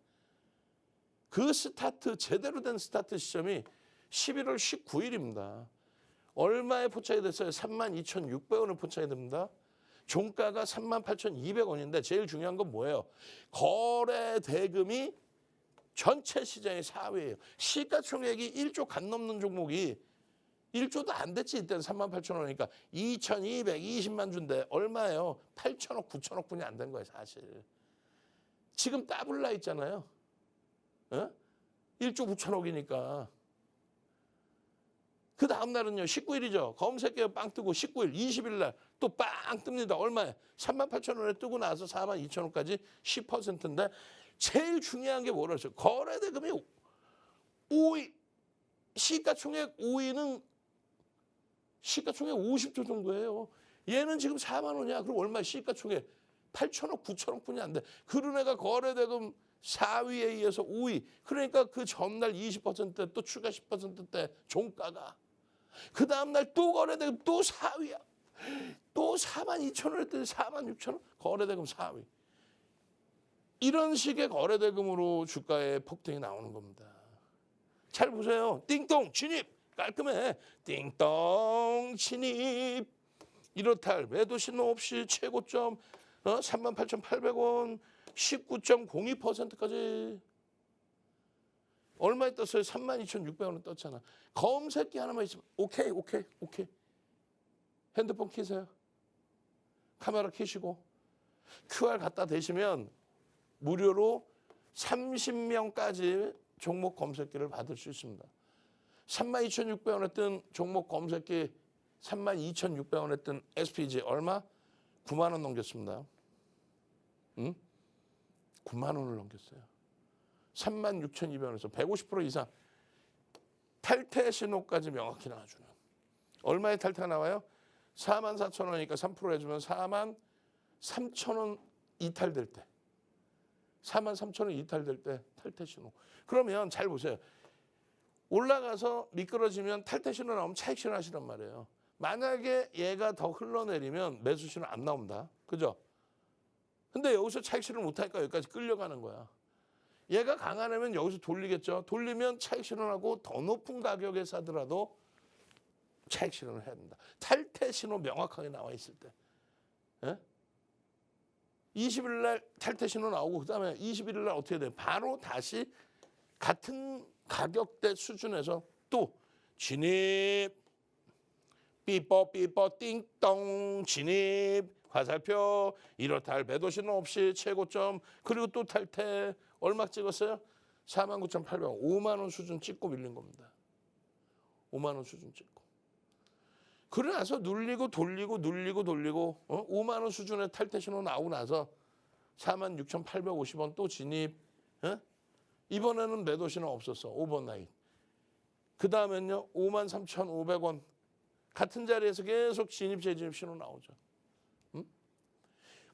S2: 그 스타트, 제대로 된 스타트 시점이 11월 19일입니다. 얼마에 포착이 됐어요? 32,600원을 포착이 됩니다. 종가가 38,200원인데 제일 중요한 건 뭐예요? 거래 대금이 전체 시장의 4위예요. 시가총액이 1조 간 넘는 종목이 1조도 안 됐지. 이때는 38,000원이니까 2,220만 준대. 얼마예요? 8천억, 9천억 분이 안 된 거예요, 사실. 지금 따블라 있잖아요. 어? 1조 9천억이니까. 그 다음 날은요, 19일이죠. 검색해요, 빵 뜨고 19일, 20일 날 또 빵 뜹니다. 얼마에? 38,000원에 뜨고 나서 42,000원까지 10%인데 제일 중요한 게 뭐라죠? 거래대금이 5위, 시가총액 5위는 시가총액 50조 정도예요. 얘는 지금 4만 원이야. 그럼 얼마? 시가총액 8천억, 9천억 분이 안 돼. 그런 애가 거래대금 4위에 의해서 5위. 그러니까 그 전날 20%대 또 추가 10%대 종가가. 그 다음날 또 거래대금 또 4위야. 또 4만 2천 원 했더니 4만 6천 원? 거래대금 4위. 이런 식의 거래대금으로 주가의 폭등이 나오는 겁니다. 잘 보세요. 띵동 진입. 깔끔해. 띵동 진입. 이렇다 할 매도 신호 없이 최고점 38,800원 19.02%까지 얼마에 떴어요? 32,600원을 떴잖아. 검색기 하나만 있으면 오케이. 핸드폰 키세요. 카메라 켜시고 QR 갖다 대시면 무료로 30명까지 종목 검색기를 받을 수 있습니다. 32,600원에 뜬 종목 검색기 32,600원에 뜬 SPG 얼마? 9만 원 넘겼습니다. 응? 9만 원을 넘겼어요. 36,200원에서 150% 이상 탈퇴 신호까지 명확히 나와주는. 얼마의 탈퇴가 나와요? 44,000원이니까 3% 해주면 43,000원 이탈될 때. 43,000원 이탈될 때 탈퇴 신호. 그러면 잘 보세요. 올라가서 미끄러지면 탈퇴 신호 나오면 차익 신호 하시란 말이에요. 만약에 얘가 더 흘러내리면 매수 신호 안 나옵니다. 그죠? 근데 여기서 차익 신호 못하니까 여기까지 끌려가는 거야. 얘가 강하려면 여기서 돌리겠죠. 돌리면 차익 신호하고 더 높은 가격에 사더라도 차익 실현을 해야 된다. 탈퇴 신호 명확하게 나와 있을 때. 예? 20일 날 탈퇴 신호 나오고 그다음에 21일 날 어떻게 돼요? 바로 다시 같은 가격대 수준에서 또 진입 삐뽀 띵동 진입 화살표 이렇다 할 매도 신호 없이 최고점 그리고 또 탈퇴 얼마 찍었어요? 49,800원 5만 원 수준 찍고 밀린 겁니다. 5만 원 수준 찍고. 그러고 나서 눌리고 돌리고 5만 원 수준의 탈퇴 신호 나오고 나서 46,850원 또 진입. 이번에는 매도 신호 없었어. 오버나잇. 그 다음엔요. 53,500원. 같은 자리에서 계속 진입 재진입 신호 나오죠.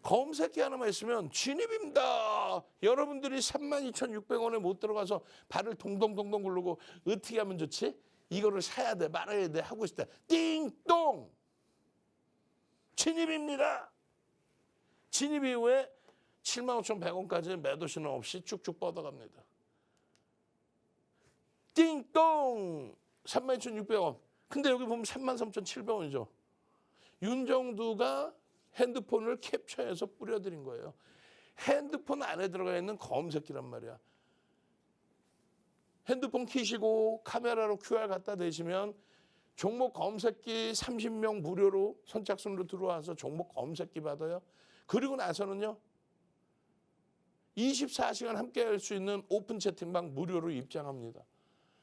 S2: 검색기 하나만 있으면 진입입니다. 여러분들이 32,600원에 못 들어가서 발을 동동동동 굴르고 어떻게 하면 좋지? 이거를 사야 돼, 말아야 돼, 하고 있을 때 띵동! 진입입니다. 진입 이후에 75,100원까지 매도 신호 없이 쭉쭉 뻗어갑니다. 띵동! 32,600원. 근데 여기 보면 33,700원이죠. 윤정두가 핸드폰을 캡처해서 뿌려드린 거예요. 핸드폰 안에 들어가 있는 검색기란 말이야. 핸드폰 키시고 카메라로 QR 갖다 대시면 종목 검색기 30명 무료로 선착순으로 들어와서 종목 검색기 받아요. 그리고 나서는요. 24시간 함께 할 수 있는 오픈 채팅방 무료로 입장합니다.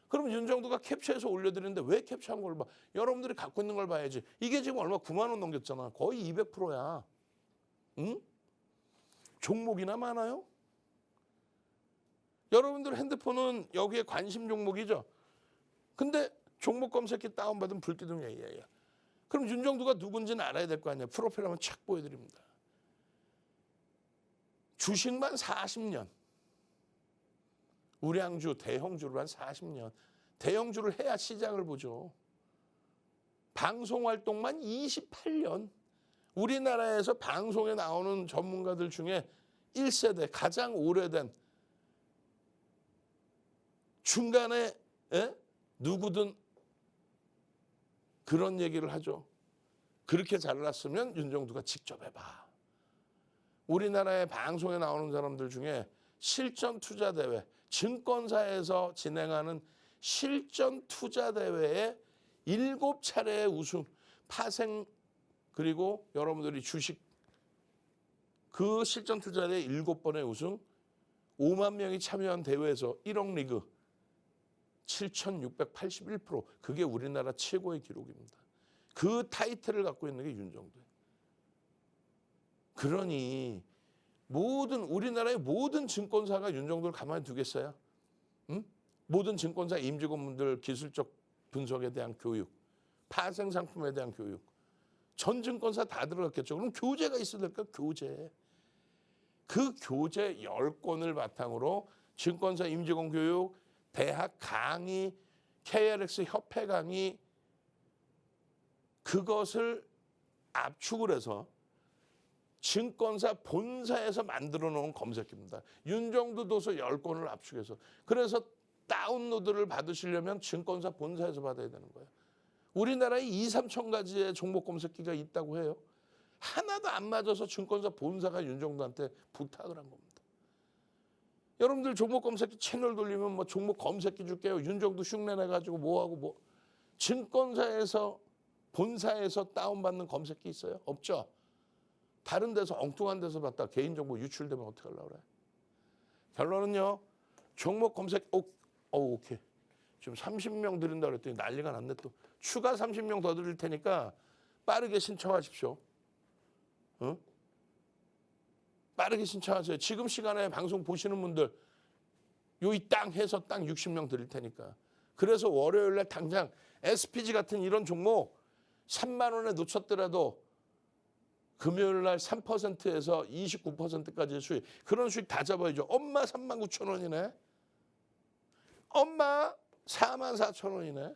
S2: 그럼 윤정두가 캡처해서 올려드리는데 왜 캡처한 걸 봐? 여러분들이 갖고 있는 걸 봐야지. 이게 지금 얼마 9만 원 넘겼잖아. 거의 200%야. 응? 종목이나 많아요? 여러분들 핸드폰은 여기에 관심 종목이죠. 근데 종목 검색기 다운받은 불기둥 AI야. 그럼 윤정두가 누군지는 알아야 될 거 아니야. 프로필 한번 착 보여드립니다. 주식만 40년. 우량주, 대형주를 한 40년. 대형주를 해야 시장을 보죠. 방송활동만 28년. 우리나라에서 방송에 나오는 전문가들 중에 1세대 가장 오래된 중간에 누구든 그런 얘기를 하죠. 그렇게 잘났으면 윤정두가 직접 해봐. 우리나라의 방송에 나오는 사람들 중에 실전 투자 대회, 증권사에서 진행하는 실전 투자 대회에 7차례의 우승, 파생, 그리고 여러분들이 주식 그 실전 투자 대회 7번의 우승, 5만 명이 참여한 대회에서 1억 리그 7,681%, 그게 우리나라 최고의 기록입니다. 그 타이틀을 갖고 있는 게 윤정두예요. 그러니 우리나라의 모든 증권사가 윤정두를 가만히 두겠어요? 응? 모든 증권사 임직원분들 기술적 분석에 대한 교육, 파생 상품에 대한 교육, 전 증권사 다 들어갔겠죠. 그럼 교재가 있어야 될까? 교재. 그 교재 10권을 바탕으로 증권사 임직원 교육, 대학 강의, KRX 협회 강의, 그것을 압축을 해서 증권사 본사에서 만들어 놓은 검색기입니다. 윤정두 도서 10권을 압축해서. 그래서 다운로드를 받으시려면 증권사 본사에서 받아야 되는 거예요. 우리나라에 2, 3천 가지의 종목 검색기가 있다고 해요. 하나도 안 맞아서 증권사 본사가 윤정두한테 부탁을 한 겁니다. 여러분들 종목 검색기 채널 돌리면 뭐 종목 검색기 줄게요. 윤정두 흉내 내가지고 뭐하고 뭐. 증권사에서 본사에서 다운받는 검색기 있어요? 없죠? 다른 데서 엉뚱한 데서 받다 개인정보 유출되면 어떻게 하려고 그래? 결론은요. 종목 검색 오케이. 지금 30명 드린다 그랬더니 난리가 났네 또. 추가 30명 더 드릴 테니까 빠르게 신청하십시오. 어? 빠르게 신청하세요. 지금 시간에 방송 보시는 분들 요이 땅 해서 딱 60명 드릴 테니까. 그래서 월요일날 당장 SPG 같은 이런 종목 3만 원에 놓쳤더라도 금요일날 3%에서 29%까지의 수익. 그런 수익 다 잡아야죠. 엄마 39,000원이네. 엄마 44,000원이네.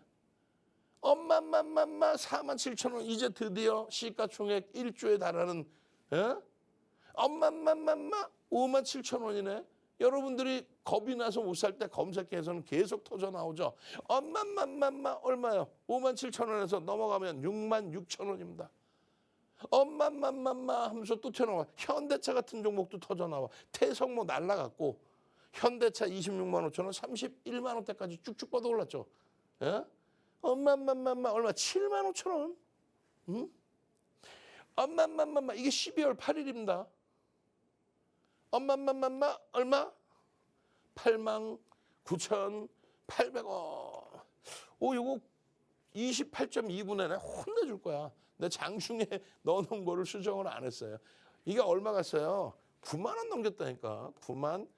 S2: 엄마 47,000원. 이제 드디어 시가총액 1조에 달하는 엄마 57,000원이네. 여러분들이 겁이 나서 못 살 때 검색해서는 계속 터져 나오죠. 엄마 얼마요? 57,000원에서 넘어가면 66,000원입니다. 엄마 하면서 또 튀어나와. 현대차 같은 종목도 터져 나와. 태성모 날라갔고 현대차 26만 5천 원, 31만 원대까지 쭉쭉 뻗어 올랐죠. 예? 엄마 얼마? 7만 5천 원. 응? 엄마 이게 12월 8일입니다. 엄마 얼마? 89,800원. 요거 28.2분에 내가 혼내줄 거야. 내 장중에 넣어놓은 거를 수정을 안 했어요. 이게 얼마 갔어요? 9만 원 넘겼다니까. 9만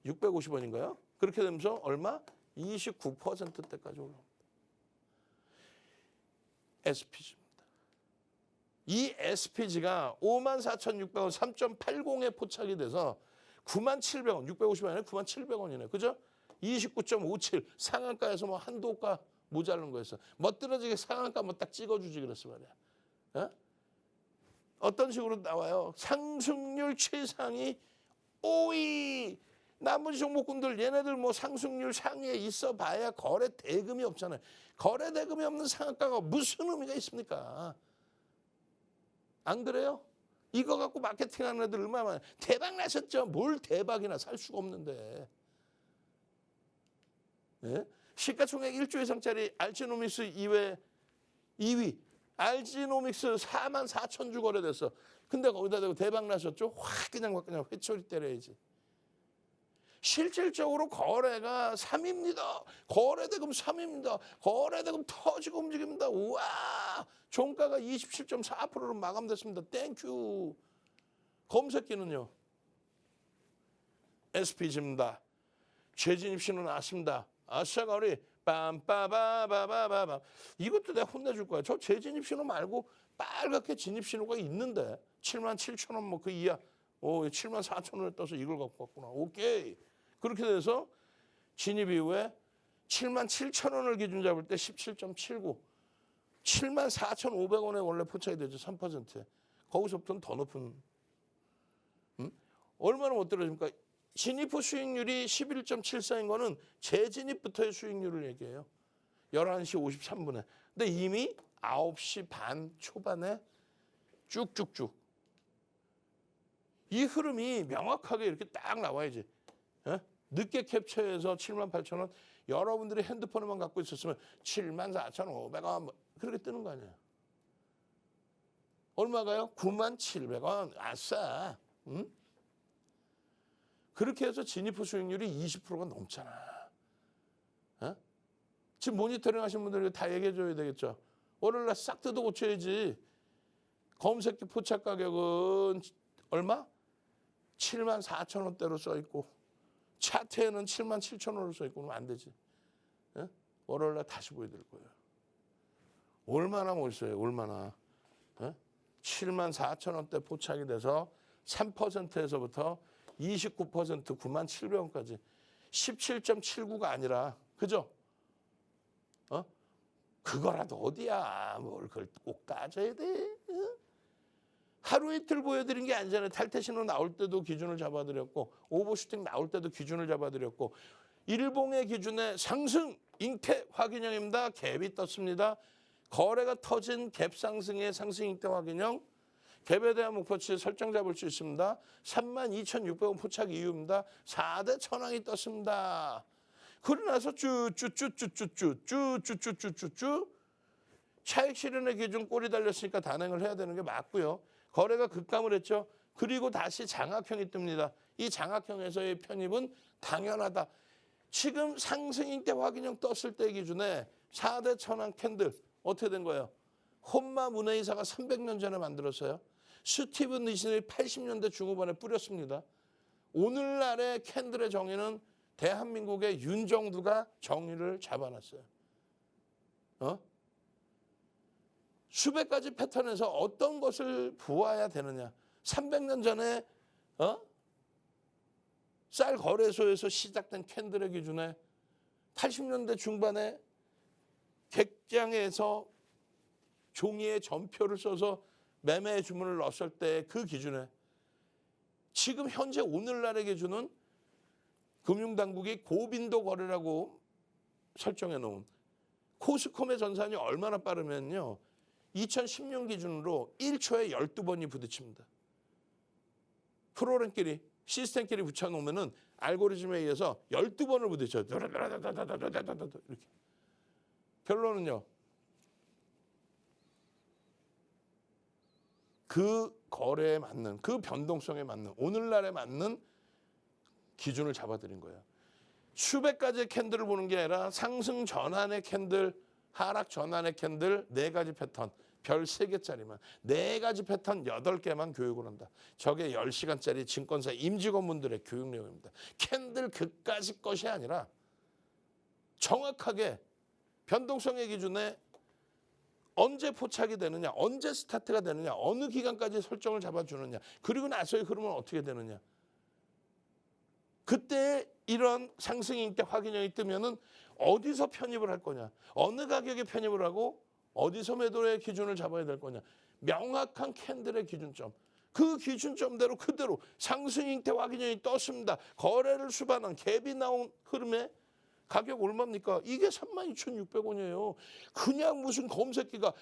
S2: 650원인가요? 그렇게 되면서 얼마? 29%대까지 올라옵니다. SPG입니다. 이 SPG가 54,600원 3.80에 포착이 돼서 97,000원, 650원 아니라 97,000원이네. 그죠? 29.57 상한가에서 뭐 한도가 모자른 거였어. 멋들어지게 상한가 뭐 딱 찍어주지 그랬어 말이야. 어? 어떤 식으로 나와요? 상승률 최상위 5위. 나머지 종목군들 얘네들 뭐 상승률 상위에 있어 봐야 거래 대금이 없잖아요. 거래 대금이 없는 상한가가 무슨 의미가 있습니까? 안 그래요? 이거 갖고 마케팅하는 애들 얼마나 많아요. 대박 나셨죠? 뭘 대박이나 살 수가 없는데. 네? 시가총액 1조 이상짜리 알지노믹스 이외 2위. 알지노믹스 44,000주 거래됐어. 근데 거기다 대고 대박 나셨죠? 확 그냥 회초리 때려야지. 실질적으로 거래가 3입니다. 거래대금 3입니다. 거래대금 터지고 움직입니다. 우와! 종가가 27.4%로 마감됐습니다. 땡큐. 검색기는요. SPG입니다. 재진입 신호 나왔습니다. 아싸가리 빰빠바바바바밤. 이것도 내가 혼내줄 거야. 저 재진입 신호 말고 빨갛게 진입 신호가 있는데 77,000원 뭐 그 이하. 74,000원에 떠서 이걸 갖고 왔구나. 오케이. 그렇게 돼서 진입 이후에 77,000원을 기준 잡을 때 17.79. 74,500원에 원래 포착이 되죠. 3%에. 거기서부터는 더 높은. 얼마나 못 떨어집니까? 진입 후 수익률이 11.74인 거는 재진입부터의 수익률을 얘기해요. 11시 53분에. 근데 이미 9시 반 초반에 쭉쭉쭉. 이 흐름이 명확하게 이렇게 딱 나와야지. 예? 늦게 캡처해서 78,000원. 여러분들이 핸드폰에만 갖고 있었으면 74,500원 뭐 그렇게 뜨는 거 아니에요. 얼마가요? 97,000원. 아싸. 응? 그렇게 해서 진입후 수익률이 20%가 넘잖아. 어? 지금 모니터링 하신 분들이 다 얘기해 줘야 되겠죠. 월요일날 싹 뜯어 고쳐야지. 검색기 포착 가격은 얼마? 74,000원대로 써 있고 차트에는 77,000원으로 써 있고 그러면 안 되지. 예? 월요일날 다시 보여드릴 거예요. 얼마나 멋있어요. 얼마나. 예? 74,000원대 포착이 돼서 3%에서부터 29% 97,000원까지 17.79가 아니라 그죠? 어? 그거라도 어디야. 뭘 그걸 꼭 따져야 돼. 어? 하루 이틀 보여드린 게 아니잖아요. 탈퇴신호 나올 때도 기준을 잡아드렸고 오버슈팅 나올 때도 기준을 잡아드렸고 일봉의 기준에 상승 잉태 확인형입니다. 갭이 떴습니다. 거래가 터진 갭 상승의 상승 잉태 확인형 갭에 대한 목표치 설정 잡을 수 있습니다. 32,600원 포착 이후입니다. 4대 천왕이 떴습니다. 그러고 나서 쭈쭈쭈쭈쭈쭈쭈쭈쭈쭈쭈 차익 실현의 기준 꼬리 달렸으니까 단행을 해야 되는 게 맞고요. 거래가 급감을 했죠. 그리고 다시 장악형이 뜹니다. 이 장악형에서의 편입은 당연하다. 지금 상승잉태 확인형 떴을 때 기준에 4대 천왕 캔들 어떻게 된 거예요? 혼마 문의사가 300년 전에 만들었어요. 스티브 니신이 80년대 중후반에 뿌렸습니다. 오늘날의 캔들의 정의는 대한민국의 윤정두가 정의를 잡아놨어요. 수백 가지 패턴에서 어떤 것을 보아야 되느냐. 300년 전에 쌀 거래소에서 시작된 캔들의 기준에 80년대 중반에 객장에서 종이에 전표를 써서 매매 주문을 넣었을 때 그 기준에 지금 현재 오늘날의 기준은 금융당국이 고빈도 거래라고 설정해 놓은 코스콤의 전산이 얼마나 빠르면요. 2010년 기준으로 1초에 12번이 부딪힙니다. 프로그램끼리 시스템끼리 붙여놓으면 알고리즘에 의해서 12번을 부딪혀요. 이렇게. 결론은요. 그 거래에 맞는 그 변동성에 맞는 오늘날에 맞는 기준을 잡아드린 거예요. 수백 가지의 캔들을 보는 게 아니라 상승 전환의 캔들, 하락 전환의 캔들 4가지 패턴, 별 3개짜리만 4가지 패턴 8개만 교육을 한다. 저게 10시간짜리 증권사 임직원분들의 교육 내용입니다. 캔들 그까짓 것이 아니라 정확하게 변동성의 기준에 언제 포착이 되느냐, 언제 스타트가 되느냐, 어느 기간까지 설정을 잡아주느냐, 그리고 나서의 흐름은 어떻게 되느냐. 그때 이런 상승잉태 확인형이 뜨면은 어디서 편입을 할 거냐, 어느 가격에 편입을 하고 어디서 매도의 기준을 잡아야 될 거냐. 명확한 캔들의 기준점. 그 기준점대로 그대로 상승잉태 확인형이 떴습니다. 거래를 수반한 갭이 나온 흐름에 가격 얼마입니까? 이게 32,600원이에요. 그냥 무슨 검색기가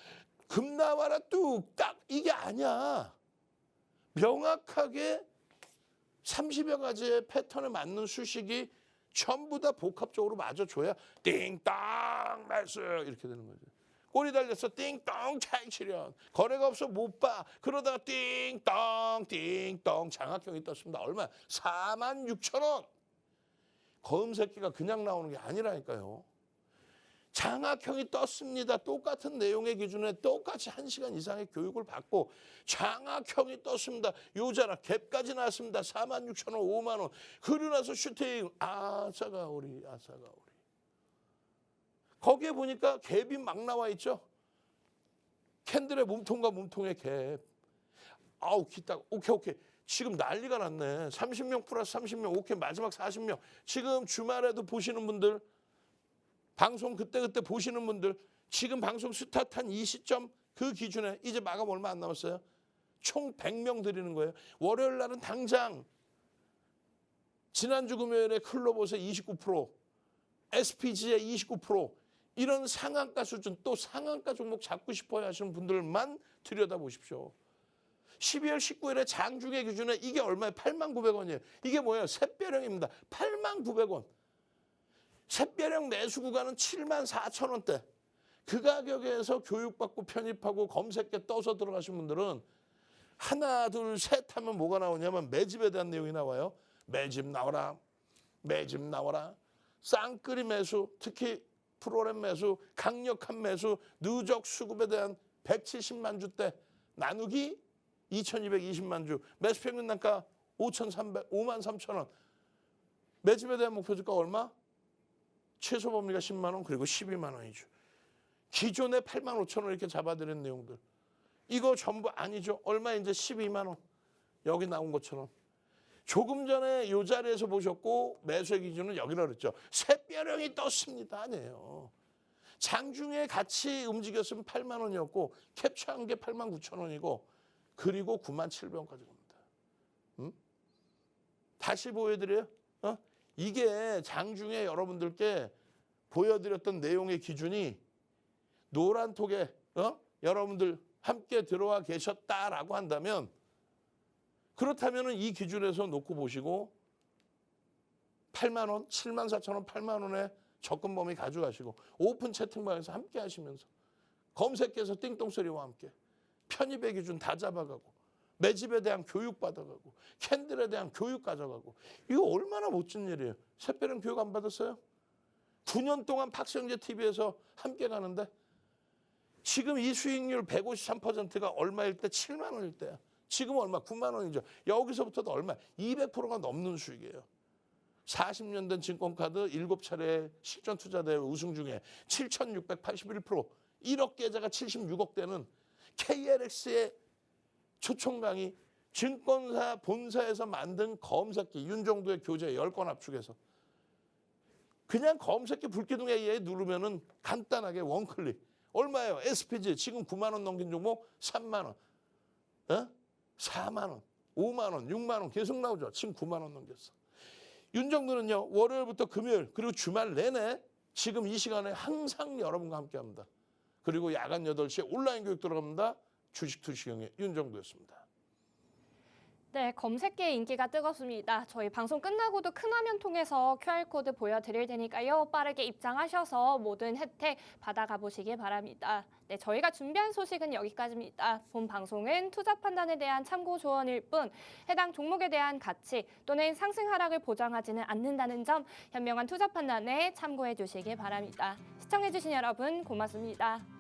S2: 급 나와라 뚝딱 이게 아니야. 명확하게 30여 가지의 패턴에 맞는 수식이 전부 다 복합적으로 맞아줘야 띵땅 매수 이렇게 되는 거죠. 꼬리 달려서 띵땅 차익 실현. 거래가 없어 못 봐. 그러다가 띵땅 띵땅 장악형이 떴습니다. 얼마? 46,000원. 검색기가 그냥 나오는 게 아니라니까요. 장악형이 떴습니다. 똑같은 내용의 기준에 똑같이 1시간 이상의 교육을 받고 장악형이 떴습니다. 요자락 갭까지 나왔습니다. 46,000원, 5만 원. 그러고 나서 슈팅 아싸가오리. 거기에 보니까 갭이 막 나와 있죠. 캔들의 몸통과 몸통의 갭. 아우 기딱 오케이. 지금 난리가 났네. 30명 플러스 30명. 오케이 마지막 40명. 지금 주말에도 보시는 분들 방송 그때 보시는 분들 지금 방송 스타트한 이 시점 그 기준에 이제 마감 얼마 안 남았어요. 총 100명 드리는 거예요. 월요일 날은 당장 지난주 금요일에 클로버스의 29%, SPG의 29% 이런 상한가 수준 또 상한가 종목 잡고 싶어요 하시는 분들만 들여다보십시오. 12월 19일에 장중의 기준에 이게 얼마예요? 89,000원이에요. 이게 뭐예요? 샛별형입니다. 89,000원. 샛별형 매수 구간은 74,000원대. 그 가격에서 교육받고 편입하고 검색에 떠서 들어가신 분들은 하나, 둘, 셋 하면 뭐가 나오냐면 매집에 대한 내용이 나와요. 매집 나와라. 매집 나와라. 쌍끌이 매수, 특히 프로그램 매수, 강력한 매수, 누적 수급에 대한 170만 주대 나누기 2,220만 주. 매수 평균 단가 53,000원. 매집에 대한 목표 주가 얼마? 최소 범위가 10만 원 그리고 12만 원이죠. 기존에 85,000원 이렇게 잡아드린 내용들. 이거 전부 아니죠. 얼마 이제 12만 원. 여기 나온 것처럼. 조금 전에 이 자리에서 보셨고 매수의 기준은 여기라 그랬죠. 샛별형이 떴습니다. 아니에요. 장중에 같이 움직였으면 8만 원이었고 캡처한 게 89,000원이고 그리고 97,000원까지 갑니다. 다시 보여드려요. 이게 장중에 여러분들께 보여드렸던 내용의 기준이 노란톡에 여러분들 함께 들어와 계셨다라고 한다면 그렇다면 이 기준에서 놓고 보시고 8만 원, 74,000원, 8만 원에 접근 범위 가져가시고 오픈 채팅방에서 함께 하시면서 검색해서 띵똥소리와 함께 편입의 기준 다 잡아가고 매집에 대한 교육 받아가고 캔들에 대한 교육 가져가고 이거 얼마나 멋진 일이에요. 샛별형 교육 안 받았어요? 9년 동안 박성재 TV에서 함께 가는데 지금 이 수익률 153%가 얼마일 때? 7만 원일 때야. 지금 얼마? 9만 원이죠. 여기서부터도 얼마? 200%가 넘는 수익이에요. 40년 된 증권카드 7차례 실전투자대회 우승 중에 7,681% 1억 계좌가 76억 대는 KLX의 초청 강의 증권사 본사에서 만든 검색기 윤정도의 교재 10건 압축해서 그냥 검색기 불기둥에 의해 누르면은 간단하게 원클릭. 얼마예요? SPG 지금 9만 원 넘긴 종목 3만 원. 4만 원, 5만 원, 6만 원 계속 나오죠. 지금 9만 원 넘겼어. 윤정도는요. 월요일부터 금요일 그리고 주말 내내 지금 이 시간에 항상 여러분과 함께합니다. 그리고 야간 8시에 온라인 교육 들어갑니다. 주식 투시경의 윤정도였습니다.
S1: 네, 검색계의 인기가 뜨겁습니다. 저희 방송 끝나고도 큰 화면 통해서 QR코드 보여드릴 테니까요. 빠르게 입장하셔서 모든 혜택 받아가 보시기 바랍니다. 네, 저희가 준비한 소식은 여기까지입니다. 본 방송은 투자 판단에 대한 참고 조언일 뿐 해당 종목에 대한 가치 또는 상승 하락을 보장하지는 않는다는 점 현명한 투자 판단에 참고해 주시기 바랍니다. 시청해 주신 여러분 고맙습니다.